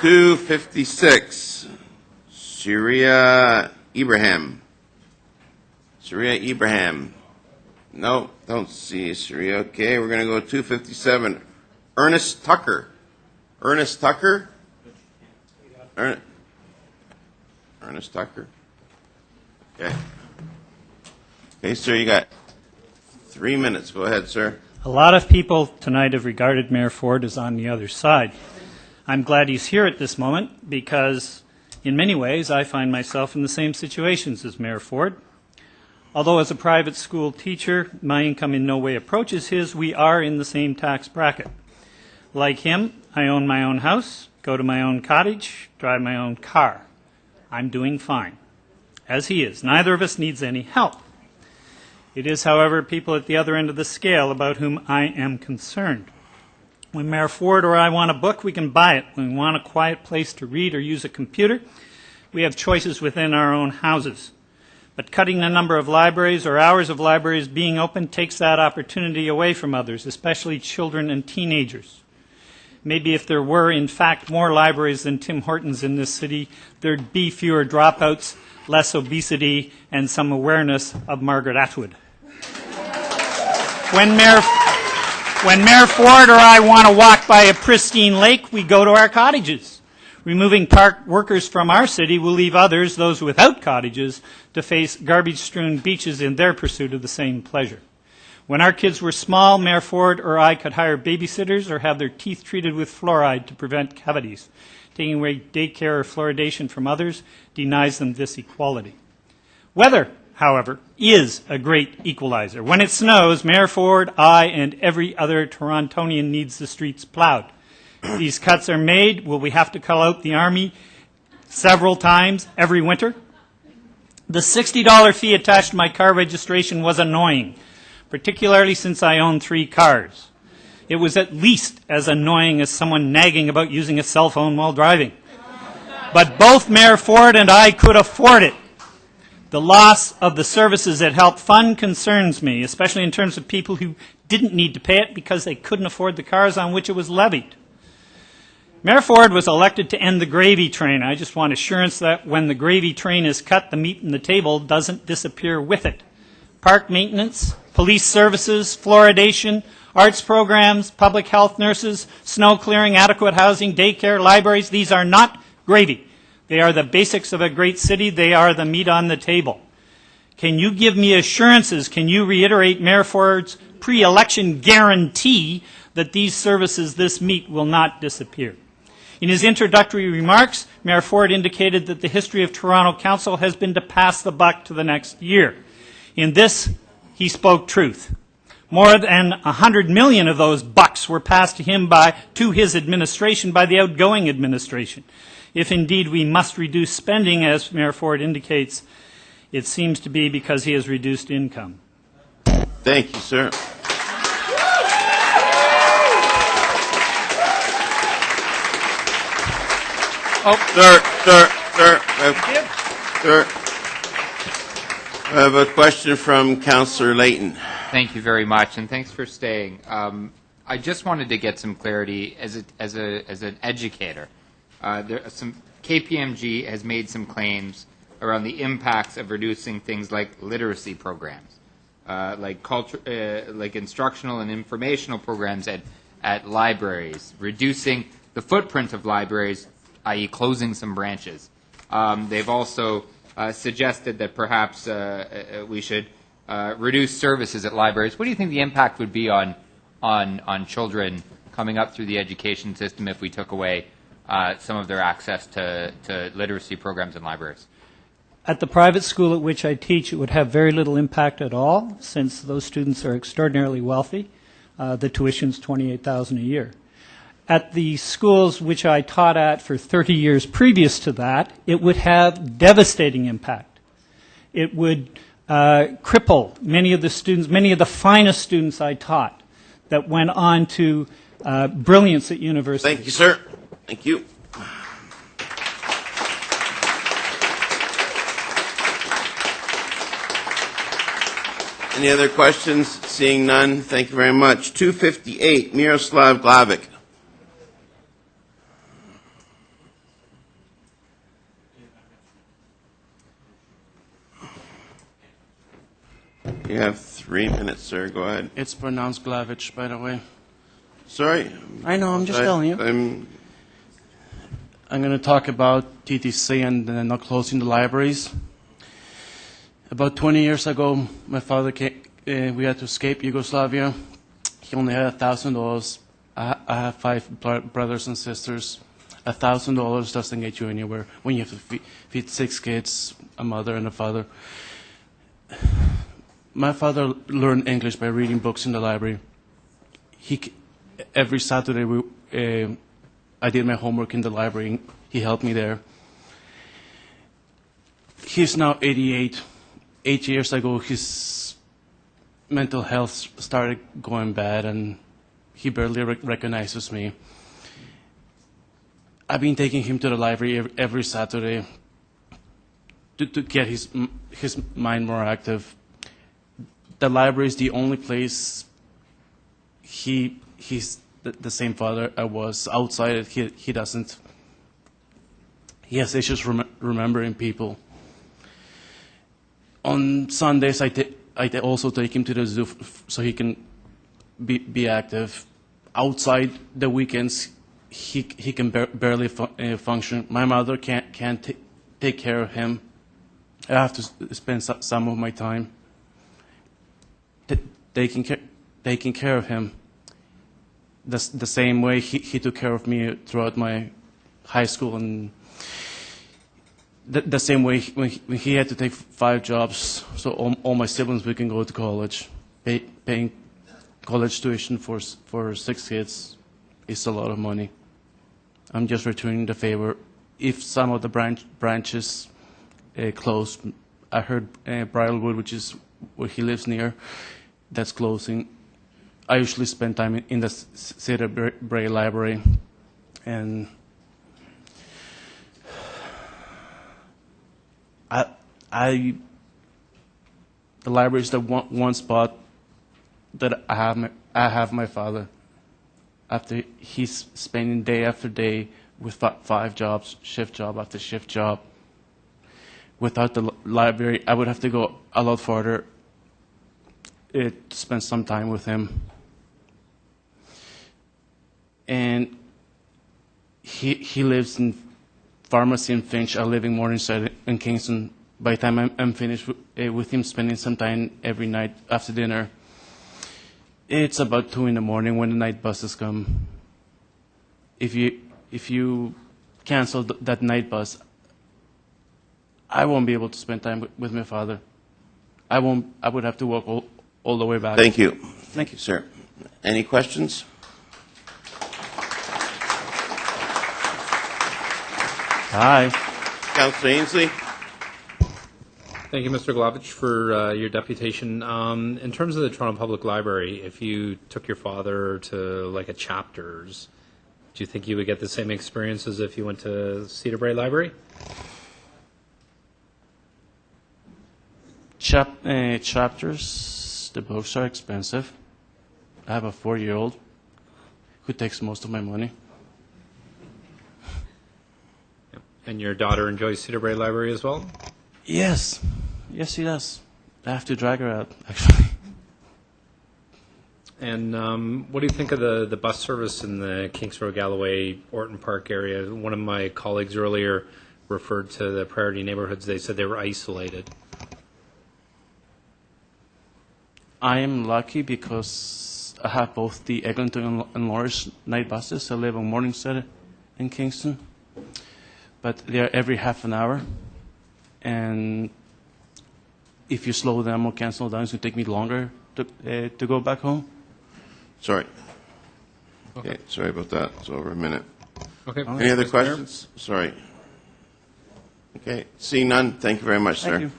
256, Sharia Ibrahim. Sharia Ibrahim. No, don't see Sharia. Okay, we're going to go 257, Ernest Tucker. Ernest Tucker? Ernest Tucker. Okay. Okay, sir, you got 3 minutes. Go ahead, sir. A lot of people tonight have regarded Mayor Ford as on the other side. I'm glad he's here at this moment because, in many ways, I find myself in the same situations as Mayor Ford. Although as a private school teacher, my income in no way approaches his, we are in the same tax bracket. Like him, I own my own house, go to my own cottage, drive my own car. I'm doing fine, as he is. Neither of us needs any help. It is, however, people at the other end of the scale about whom I am concerned. When Mayor Ford or I want a book, we can buy it. When we want a quiet place to read or use a computer, we have choices within our own houses. But cutting the number of libraries or hours of libraries being open takes that opportunity away from others, especially children and teenagers. Maybe if there were, in fact, more libraries than Tim Hortons in this city, there'd be fewer dropouts, less obesity, and some awareness of Margaret Atwood. When Mayor Ford or I want to walk by a pristine lake, we go to our cottages. Removing park workers from our city will leave others, those without cottages, to face garbage-strewn beaches in their pursuit of the same pleasure. When our kids were small, Mayor Ford or I could hire babysitters or have their teeth treated with fluoride to prevent cavities. Taking away daycare or fluoridation from others denies them this equality. Weather, however, is a great equalizer. When it snows, Mayor Ford, I, and every other Torontonian needs the streets plowed. These cuts are made. Will we have to call out the Army several times every winter? The $60 fee attached to my car registration was annoying, particularly since I own 3 cars. It was at least as annoying as someone nagging about using a cell phone while driving. But both Mayor Ford and I could afford it. The loss of the services it helped fund concerns me, especially in terms of people who didn't need to pay it because they couldn't afford the cars on which it was levied. Mayor Ford was elected to end the gravy train. I just want assurance that when the gravy train is cut, the meat in the table doesn't disappear with it. Park maintenance, police services, fluoridation, arts programs, public health nurses, snow clearing, adequate housing, daycare, libraries, these are not gravy. They are the basics of a great city. They are the meat on the table. Can you give me assurances? Can you reiterate Mayor Ford's pre-election guarantee that these services, this meat, will not disappear? In his introductory remarks, Mayor Ford indicated that the history of Toronto Council has been to pass the buck to the next year. In this, he spoke truth. More than 100 million of those bucks were passed to him to his administration by the outgoing administration. If indeed we must reduce spending, as Mayor Ford indicates, it seems to be because he has reduced income. Thank you, sir. Oh, Sir. I have a question from Councillor Layton. Thank you very much, and thanks for staying. I just wanted to get some clarity as an educator. KPMG has made some claims around the impacts of reducing things like literacy programs, like instructional and informational programs at libraries, reducing the footprint of libraries, i.e. closing some branches. They've also suggested that perhaps we should reduce services at libraries. What do you think the impact would be on children coming up through the education system if we took away some of their access to literacy programs in libraries? At the private school at which I teach, it would have very little impact at all, since those students are extraordinarily wealthy. The tuition's $28,000 a year. At the schools which I taught at for 30 years previous to that, it would have devastating impact. It would cripple many of the students, many of the finest students I taught that went on to brilliance at university. Thank you, sir. Thank you. Any other questions? Seeing none, thank you very much. 258, Miroslav Glavic. You have 3 minutes, sir. Go ahead. It's pronounced Glavich, by the way. Sorry. I know, I'm just telling you. I'm going to talk about TTC and then not closing the libraries. About 20 years ago, my father we had to escape Yugoslavia. He only had $1,000. I have 5 brothers and sisters. $1,000 doesn't get you anywhere when you have to feed 6 kids, a mother and a father. My father learned English by reading books in the library. Every Saturday, I did my homework in the library. He helped me there. He's now 88. 8 years ago, his mental health started going bad, and he barely recognizes me. I've been taking him to the library every Saturday to get his mind more active. The library is the only place he's the same father I was. Outside it, he doesn't. He has issues remembering people. On Sundays, I also take him to the zoo so he can be active. Outside the weekends, he can barely function. My mother can't take care of him. I have to spend some of my time taking care of him. The same way he took care of me throughout my high school, and the same way when he had to take 5 jobs, so all my siblings we can go to college. Paying college tuition for 6 kids is a lot of money. I'm just returning the favor. If some of the branches close, I heard Briarwood, which is where he lives near, that's closing. I usually spend time in the Cedar Bray Library, and the library is the one spot that I have my father. After he's spending day after day with 5 jobs, shift job after shift job. Without the library, I would have to go a lot farther to spend some time with him. And he lives in pharmacy in Finch. I live in Morningside in Kingston. By the time I'm finished with him spending some time every night after dinner, it's about 2 in the morning when the night buses come. If you cancel that night bus, I won't be able to spend time with my father. I would have to walk all the way back. Thank you. Thank you, Sir. Any questions? Hi. Councillor Ainsley? Thank you, Mr. Glavich, for your deputation. In terms of the Toronto Public Library, if you took your father to like a chapters, do you think you would get the same experience as if you went to Cedar Bray Library? Chapters, the books are expensive. I have a 4-year-old who takes most of my money. And your daughter enjoys Cedar Bray Library as well? Yes, she does. I have to drag her out, actually. And what do you think of the bus service in the Kingsborough, Galloway, Orton Park area? One of my colleagues earlier referred to the priority neighborhoods. They said they were isolated. I am lucky because I have both the Eglinton and Lawrence night buses. I live on Morningside in Kingston, but they're every half an hour. And if you slow them or cancel them, it's going to take me longer to go back home. Sorry. Okay, sorry about that. It's over a minute. Okay. Any other questions? Sorry. Okay, seeing none, thank you very much, sir. Thank you.